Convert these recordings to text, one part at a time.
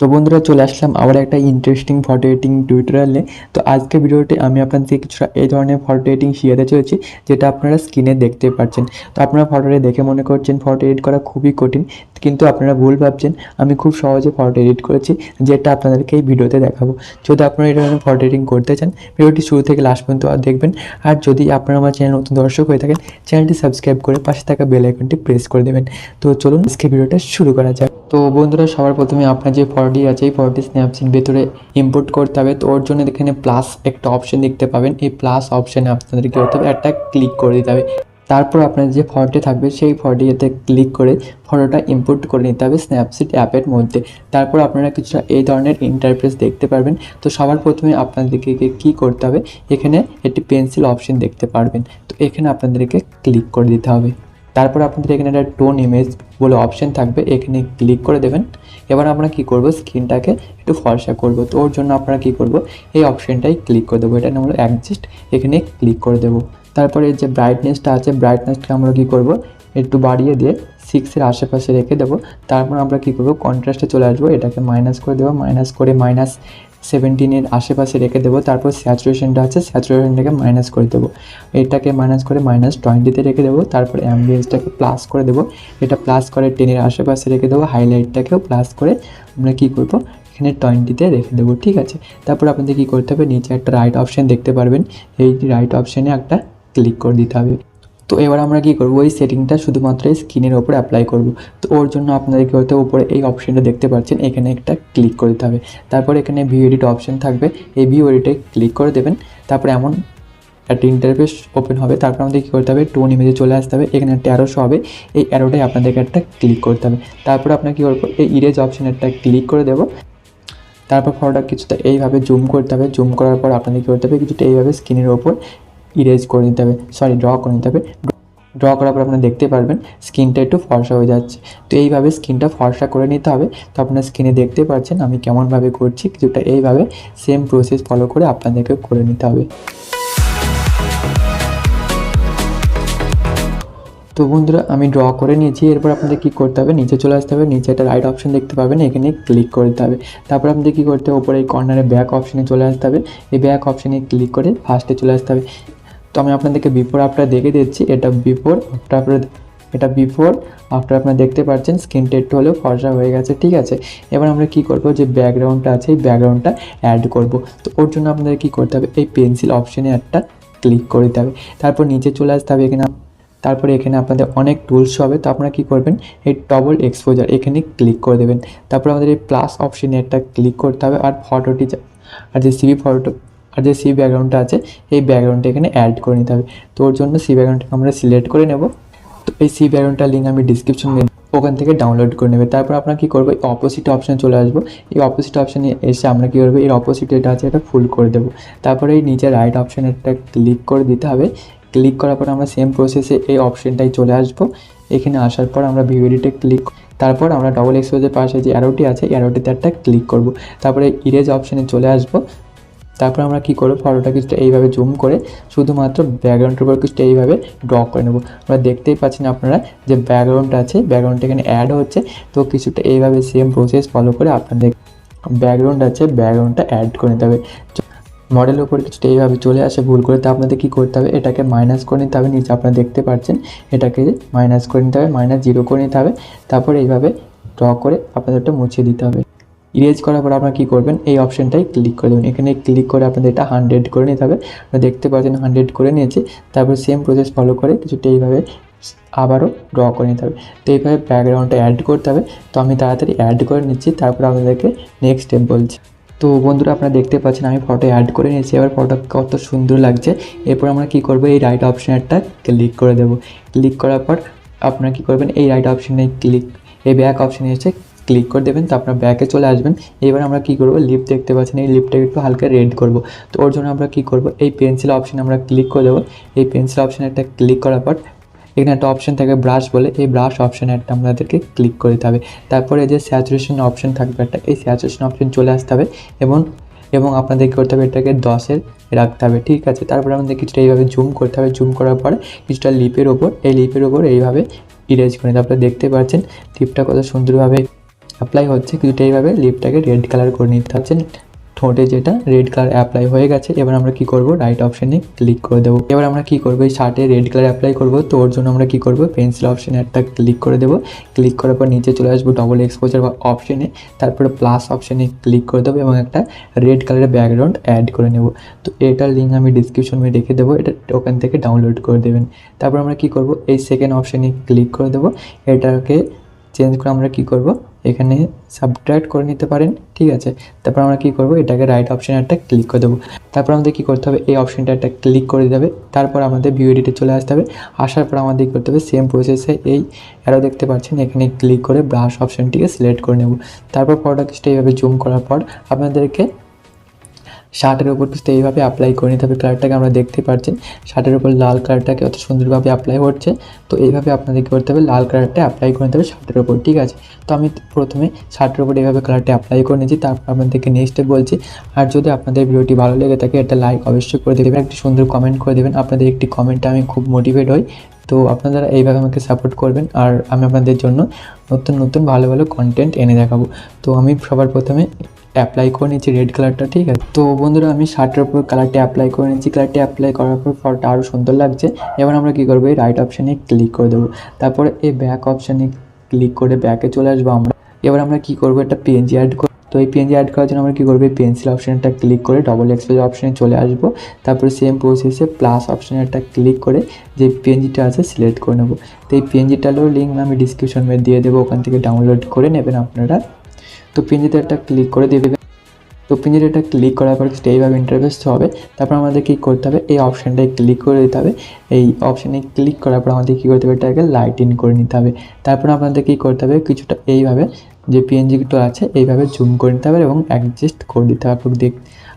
তো বন্ধুরা চলে আসলাম আবার একটা ইন্টারেস্টিং ফটো এডিটিং টিউটোরিয়ালে। তো আজকে ভিডিওতে আমি আপনাদেরকে কিছুটা এই ধরনের ফটো এডিটিং শিখাতে চলেছি, যেটা আপনারা স্ক্রিনে দেখতে পাচ্ছেন। তো আপনারা ফটোটি দেখে মনে করছেন ফটো এডিট করা খুবই কঠিন, কিন্তু আপনারা ভুল ভাবছেন। আমি খুব সহজে ফটো এডিট করেছি, যেটা আপনাদেরকে এই ভিডিওতে দেখাবো। যদি আপনারা এই ধরনের ফটো এডিটিং করতে চান, ভিডিওটি শুরু থেকে লাস্ট পর্যন্ত দেখবেন। আর যদি আপনারা আমার চ্যানেল নতুন দর্শক হয়ে থাকেন, চ্যানেলটি সাবস্ক্রাইব করে পাশে থাকা বেল আইকনটি প্রেস করে দেবেন। তো চলুন আজকে ভিডিওটা শুরু করা যাক। তো বন্ধুরা সবার প্রথমে আপনার যে ফটোটি আছে এই ফটোটি স্ন্যাপচিট ভেতরে ইম্পোর্ট করতে হবে। তো ওর জন্য এখানে প্লাস একটা অপশন দেখতে পাবেন। এই প্লাস অপশানে আপনাদের কী করতে হবে, একটা ক্লিক করে দিতে হবে। তারপর আপনার যে ফটোটি থাকবে সেই ফটোটিতে ক্লিক করে ফটোটা ইম্পোর্ট করে নিতে হবে স্ন্যাপচিট অ্যাপের মধ্যে। তারপর আপনারা কিছুটা এই ধরনের ইন্টারফেস দেখতে পারবেন। তো সবার প্রথমে আপনাদেরকে কী করতে হবে, এখানে একটি পেন্সিল অপশন দেখতে পারবেন। তো এখানে আপনাদেরকে ক্লিক করে দিতে হবে। তারপর আপনাদের এখানে একটা টোন ইমেজ বলে অপশন থাকবে, এখানে ক্লিক করে দেবেন। এবার আমরা কি করব, স্ক্রিনটাকে একটু ফর্সা করব। তো ওর জন্য আপনারা কি করব, এই অপশনটাই ক্লিক করে দেবো। এটা নাম হলো অ্যাডজাস্ট, এখানে ক্লিক করে দেবো। তারপরে যে ব্রাইটনেসটা আছে, ব্রাইটনেসটা আমরা কি করব, একটু বাড়িয়ে দিয়ে 6-এর আশেপাশে রেখে দেবো। তারপর আমরা কি করব, কন্ট্রাস্টে চলে আসবো, এটাকে মাইনাস করে দেবো। মাইনাস করে -17-এর আশেপাশে রেখে দেবো। তারপর স্যাচুরেশনটা আছে, স্যাচুরেশনটাকে মাইনাস করে দেবো। এটাকে মাইনাস করে -20-তে রেখে দেবো। তারপর অ্যাম্বিয়েন্সটাকে প্লাস করে দেবো, এটা প্লাস করে 10-এর আশেপাশে রেখে দেবো। হাইলাইটটাকেও প্লাস করে আমরা কী করবো, এখানে 20-তে রেখে দেবো। ঠিক আছে। তারপর আপনাদের কী করতে হবে, নিচে একটা রাইট অপশান দেখতে পারবেন, এই রাইট অপশানে একটা ক্লিক করে দিতে হবে। তো এবার আমরা কী করবো, এই সেটিংটা শুধুমাত্র এই স্ক্রিনের ওপরে অ্যাপ্লাই করব। তো ওর জন্য আপনাদের কী করতে হবে, উপরে এই অপশানটা দেখতে পাচ্ছেন, এখানে একটা ক্লিক করে দিতে হবে। তারপর এখানে ভিউ এডিট অপশান থাকবে, এই ভিউ এডিটে ক্লিক করে দেবেন। তারপর এমন একটা ইন্টারফেস ওপেন হবে। তারপর আমাদের কী করতে হবে, টোন ইমেজে চলে আসতে হবে, এখানে একটা অ্যারো শো হবে, এই অ্যারোটাই আপনাদেরকে একটা ক্লিক করতে হবে। তারপর আপনার কী করবো, এই ইরেজ অপশানে একটা ক্লিক করে দেবো। তারপর ফটোটা কিছুটা এইভাবে জুম করতে হবে। জুম করার পর আপনাদের কী করতে হবে, কিছুটা এইভাবে স্ক্রিনের ওপর ইরেজ করে নিতে হবে, ড্র করে নিতে হবে। ড্র করার পর আপনারা দেখতে পারবেন স্ক্রিনটা একটু ফর্সা হয়ে যাচ্ছে। তো এইভাবে স্ক্রিনটা ফর্সা করে নিতে হবে। তো আপনার স্ক্রিনে দেখতে পাচ্ছেন আমি কেমনভাবে করছি, কিছুটা এইভাবে সেম প্রসেস ফলো করে আপনাদেরকে করে নিতে হবে। তো বন্ধুরা আমি ড্র করে নিয়েছি। এরপর আপনাদের কী করতে হবে, নিচে চলে আসতে হবে, নিচে একটা রাইট অপশন দেখতে পাবেন, এখানে ক্লিক করতে হবে। তারপর আপনাদের কী করতে হবে, ওপরে এই কর্নারে ব্যাক অপশানে চলে আসতে হবে, এই ব্যাক অপশানে ক্লিক করে ফার্স্টে চলে আসতে হবে। তো আমি আপনাদেরকে বিফোর আফটার দেখে দিচ্ছি, এটা বিফোর আফটার আপনারা দেখতে পাচ্ছেন স্ক্রিনটা একটু হলেও ফর্সা হয়ে গেছে। ঠিক আছে। এবার আমরা কি করব, যে ব্যাকগ্রাউন্ডটা আছে এই ব্যাকগ্রাউন্ডটা অ্যাড করব। তো ওর জন্য আপনাদের কী করতে হবে, এই পেন্সিল অপশানে একটা ক্লিক করে দিতে হবে। তারপর নিচে চলে আসতে হবে, তারপরে এখানে আপনাদের অনেক টুলস হবে। তো আপনারা কী করবেন, এই ডবল এক্সপোজার এখানে ক্লিক করে দেবেন। তারপর আমাদের এই প্লাস অপশানে একটা ক্লিক করতে হবে। আর ফটোটি আর যে সি ব্যাকগ্রাউন্ডটা আছে এই ব্যাকগ্রাউন্ডটা এখানে অ্যাড করে নিতে হবে। তো ওর জন্য সি ব্যাকগ্রাউন্ডটাকে আমরা সিলেক্ট করে নেব। তো এই সি ব্যাকগ্রাউন্ডটার লিঙ্ক আমি ডিসক্রিপশনে ওখান থেকে ডাউনলোড করে নেবে। তারপর আপনারা কী করবো, এই অপোজিট অপশানে চলে আসবো। এই অপোজিট অপশানে এসে আমরা কী করবো, এর অপোজিট এটা আছে এটা ফুল করে দেবো। তারপরে এই নিচে রাইট অপশানে একটা ক্লিক করে দিতে হবে। ক্লিক করার পর আমরা সেম প্রসেসে এই অপশানটাই চলে আসবো। এখানে আসার পর আমরা ভিউ এডিটে ক্লিক, তারপর আমরা ডবল এক্সপোজের পাশে যে অ্যারোটি আছে এই অ্যারোটিতে একটা ক্লিক করব। তারপরে ইরেজ অপশানে চলে আসবো। তারপর আমরা কী করবো, ফটোটা কিছুটা এইভাবে জুম করে শুধুমাত্র ব্যাকগ্রাউন্ডের উপর কিছুটা এইভাবে ড্র করে নেব। আমরা দেখতেই পাচ্ছেন আপনারা যে ব্যাকগ্রাউন্ডটা আছে, ব্যাকগ্রাউন্ডটা এখানে অ্যাড হচ্ছে। তো কিছুটা এইভাবে সেম প্রসেস ফলো করে আপনাদের ব্যাকগ্রাউন্ডটা অ্যাড করে নিতে হবে। মডেলের উপর কিছুটা এইভাবে চলে আসে ভুল করে। তো আপনাদের কী করতে হবে, এটাকে মাইনাস করে নিতে হবে। নিচে আপনারা দেখতে পাচ্ছেন এটাকে মাইনাস করে নিতে হবে, -0 করে নিতে হবে। তারপরে এইভাবে ড্র করে আপনাদের এটা মুছিয়ে দিতে হবে। ইরেজ করার পর আপনারা কী করবেন, এই অপশানটাই ক্লিক করে দেবেন। এখানে ক্লিক করে আপনাদের এটা 100 করে নিতে হবে। আপনারা দেখতে পাচ্ছেন 100 করে নিয়েছি। তারপর সেম প্রসেস ফলো করে কিছুটা এইভাবে আবারও ড্র করে নিতে হবে। তো এইভাবে ব্যাকগ্রাউন্ডটা অ্যাড করতে হবে। তো আমি তাড়াতাড়ি অ্যাড করে নিচ্ছি, তারপর আপনাদেরকে নেক্সট স্টেপ বলছি। তো বন্ধুরা আপনারা দেখতে পাচ্ছেন আমি ফটো অ্যাড করে নিয়েছি। এবার ফটো কত সুন্দর লাগছে। এরপর আমরা কী করবো, এই রাইট অপশানে একটা ক্লিক করে দেবো। ক্লিক করার পর আপনারা কী করবেন, এই রাইট অপশানে এই ব্যাক অপশানে এসে ক্লিক করে দেবেন। তো আপনার ব্যাকে চলে আসবেন। এবার আমরা কী করবো, লিপ দেখতে পাচ্ছেন, এই লিপটাকে একটু হালকা রেড করব। তো ওর জন্য আমরা কী করবো, এই পেন্সিল অপশানে আমরা ক্লিক করে দেবো। এই পেন্সিল অপশানে একটা ক্লিক করার পর এখানে একটা অপশান থাকে ব্রাশ বলে, এই ব্রাশ অপশানে একটা আমাদেরকে ক্লিক করে দিতে হবে। তারপরে যে স্যাচুরেশন অপশান থাকবে একটা, এই স্যাচুরেশন অপশান চলে আসতে হবে এবং আপনাদের কী করতে হবে, এটাকে 10-এর রাখতে হবে। ঠিক আছে। তারপরে আমাদের কিছুটা এইভাবে জুম করতে হবে। জুম করার পরে কিছুটা লিপের ওপর এইভাবে ইরেজ করে নিতে হবে। আপনারা দেখতে পাচ্ছেন লিপটা কত সুন্দরভাবে অ্যাপ্লাই হচ্ছে, কিছুটা এইভাবে লিপটাকে রেড কালার করে নিতে হচ্ছে। ঠোঁটে যেটা রেড কালার অ্যাপ্লাই হয়ে গেছে, এবার আমরা কি করব, রাইট অপশানে ক্লিক করে দেবো। এবার আমরা কি করবো, এই শার্টে রেড কালার অ্যাপ্লাই করব, তো ওর জন্য আমরা কি করব, পেন্সিল অপশানে একটা ক্লিক করে দেবো। ক্লিক করার পর নিচে চলে আসবো ডবল এক্সপোজার বা অপশানে, তারপরে প্লাস অপশানে ক্লিক করে দেবো এবং একটা রেড কালারের ব্যাকগ্রাউন্ড অ্যাড করে নেব। তো এটার লিঙ্ক আমি ডিসক্রিপশনে রেখে দেবো, এটা ওখান থেকে ডাউনলোড করে দেবেন। তারপর আমরা কি করব, এই সেকেন্ড অপশানে ক্লিক করে দেবো। এটাকে চেঞ্জ করে আমরা কি করব, এখানে সাবট্র্যাক্ট করে নিতে পারেন, ঠিক আছে। তারপর আমরা কি করব, এটাকে রাইট অপশানে একটা ক্লিক করে দেবো। তারপর আমাদের কী করতে হবে, এই অপশানটা একটা ক্লিক করে দিতে হবে। তারপর আমাদের ভিউ এডিটে চলে আসতে হবে। আসার পর আমাদের কী করতে হবে, সেম প্রসেসে এই অ্যারো দেখতে পাচ্ছেন, এখানে ক্লিক করে ব্রাশ অপশানটিকে সিলেক্ট করে নেব। তারপর ফটোটা এইভাবে জুম করার পর আপনাদেরকে শার্টের ওপর কিছুটা এইভাবে অ্যাপ্লাই করে নিতে হবে। কালারটাকে আমরা দেখতে পাচ্ছেন, শার্টের ওপর লাল কালারটাকে অত সুন্দরভাবে অ্যাপ্লাই হচ্ছে। তো এইভাবে আপনাদের কী করতে হবে, লাল কালারটা অ্যাপ্লাই করে নিতে হবে শার্টের ওপর, ঠিক আছে। তো আমি প্রথমে শার্টের ওপর এইভাবে কালারটা অ্যাপ্লাই করে নিয়েছি, তারপর আপনাদেরকে নেক্সটে বলছি। আর যদি আপনাদের ভিডিওটি ভালো লেগে থাকে, একটা লাইক অবশ্যই করে দেবেন, একটি সুন্দর কমেন্ট করে দেবেন। আপনাদের একটি কমেন্টে আমি খুব মোটিভেট হই। তো আপনারা এইভাবে আমাকে সাপোর্ট করবেন, আর আমি আপনাদের জন্য নতুন নতুন ভালো ভালো কন্টেন্ট এনে দেখাবো। তো আমি সবার প্রথমে অ্যাপ্লাই করে নিচ্ছি রেড কালারটা, ঠিক আছে। তো বন্ধুরা, আমি শার্টের উপর কালারটা অ্যাপ্লাই করে নিচ্ছি। কালারটা অ্যাপ্লাই করার পর ফটোটা আরও সুন্দর লাগছে। এবার আমরা কী করবো, এই রাইট অপশানে ক্লিক করে দেবো। তারপরে এই ব্যাক অপশানে ক্লিক করে ব্যাকে চলে আসবো আমরা। এবার আমরা কী করবো, একটা পিএনজি অ্যাড করব। তো এই পিএনজি অ্যাড করার জন্য আমরা কী করবো, এই পেন্সিল অপশানটা ক্লিক করে ডবল এক্সপোজার অপশানে চলে আসবো। তারপরে সেম প্রসেসে প্লাস অপশানে একটা ক্লিক করে যে পিএনজিটা আছে সিলেক্ট করে নেবো। তো এই পিএনজিটারও লিঙ্ক আমি ডিসক্রিপশনে দিয়ে দেবো, ওখান থেকে ডাউনলোড করে নেবেন আপনারা। তো পিএনজিতে একটা ক্লিক করে দেবেন। তো পিএনজিতে একটা ক্লিক করার পর এইভাবে ইন্টারফেস হবে। তারপর আমাদের কী করতে হবে, এই অপশানটায় ক্লিক করে দিতে হবে। এই অপশানে ক্লিক করার পর আমাদের কী করতে হবে, এটাকে লাইট ইন করে নিতে হবে। তারপর আপনাদের কী করতে হবে, কিছুটা এইভাবে যে পিএনজিগুলো আছে এইভাবে জুম করে নিতে হবে এবং অ্যাডজাস্ট করে দিতে হবে।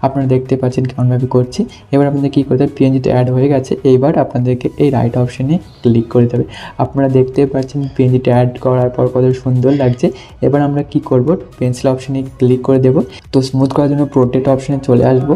আপনারা দেখতে পাচ্ছেন কেমনভাবে করছি। এবার আপনাদের কী করতে হবে, পিএনজিটা অ্যাড হয়ে গেছে। এইবার আপনাদেরকে এই রাইট অপশানে ক্লিক করে দিতে হবে। আপনারা দেখতে পাচ্ছেন পিএনজিটা অ্যাড করার পর কত সুন্দর লাগছে। এবার আমরা কি করব, পেন্সিল অপশানে ক্লিক করে দেব। তো স্মুথ করার জন্য প্রোটেক্ট অপশানে চলে আসবো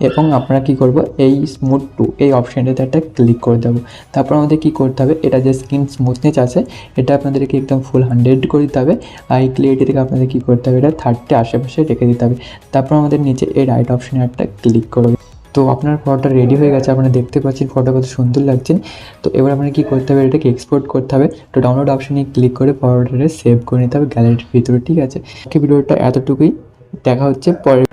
এবং আপনারা কি করব, এই স্মুথ টু এই অপশানটাতে একটা ক্লিক করে দেবো। তারপর আমাদের কি করতে হবে, এটা যে স্কিন স্মুথনেস আছে এটা আপনাদেরকে একদম ফুল 100 করে দিতে হবে। আই ক্লিয়ারিটি থেকে আপনাদের কী করতে হবে, এটা 30 আশেপাশে রেখে দিতে হবে। তারপর আমাদের নিচে এই রাইট অপশানে একটা ক্লিক করবে। তো আপনার ফটোটা রেডি হয়ে গেছে, আপনারা দেখতে পাচ্ছেন ফটো কত সুন্দর লাগছে। তো এবার আপনাকে কী করতে হবে, এটাকে এক্সপোর্ট করতে হবে। তো ডাউনলোড অপশানে ক্লিক করে ফটোটাকে সেভ করে নিতে হবে গ্যালারির ভিতরে, ঠিক আছে। ভিডিওটা এতটুকুই, দেখা হচ্ছে পরে।